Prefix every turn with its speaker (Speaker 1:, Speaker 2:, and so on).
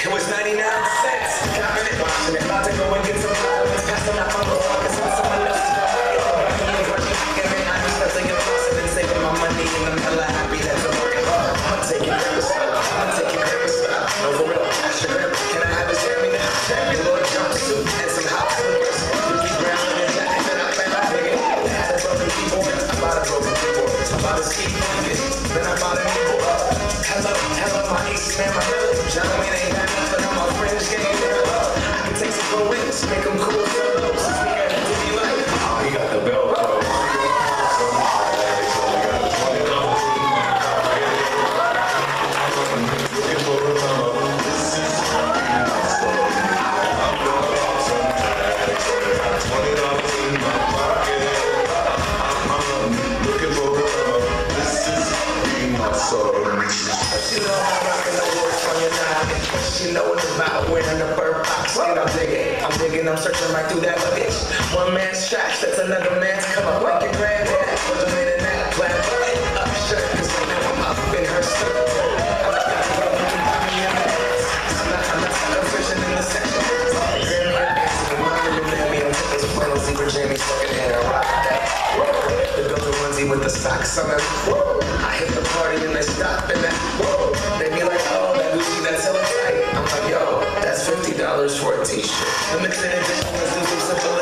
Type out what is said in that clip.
Speaker 1: It was 99 cents. Got it, watching it. About to go and get some violence. Passing out my pockets with someone else's I'm just thinking of and saving my money, and I'm hella happy that's a working hard. I'm taking care of stuff. I'm taking care of stuff. No, for real. Ask your grandma. Can I have his hair me now? Champion Lord jumpsuit and some hot slippers. Ricky Brown in a jacket that I plan on digging. I had a broken keyboard. I bought a broken keyboard. I bought a ski blanket. Then I bought a new hello, my ace man, my brother. John Wayne ain't got nothing on my fringe game. I can take some cool wins, make them cool solos. We got to be like, oh, he got the bell, bro. She knowin' about wearing a bird box, and I'm digging, I'm searching right through that luggage. One man's trash, that's another man's come up like your granddad. Put them in that black button up shirt, cause I know I'm up in her skirt. I'm not fishing in the section. I'm this flannel zebra jammies, fucking hair, rock that. The builder onesie with the socks on it. I hit the party and they stop and that. They be like, oh, that Gucci, that's hella tight. I'm like, yo, that's $50 for a t-shirt. The mixing edition, let's do some simple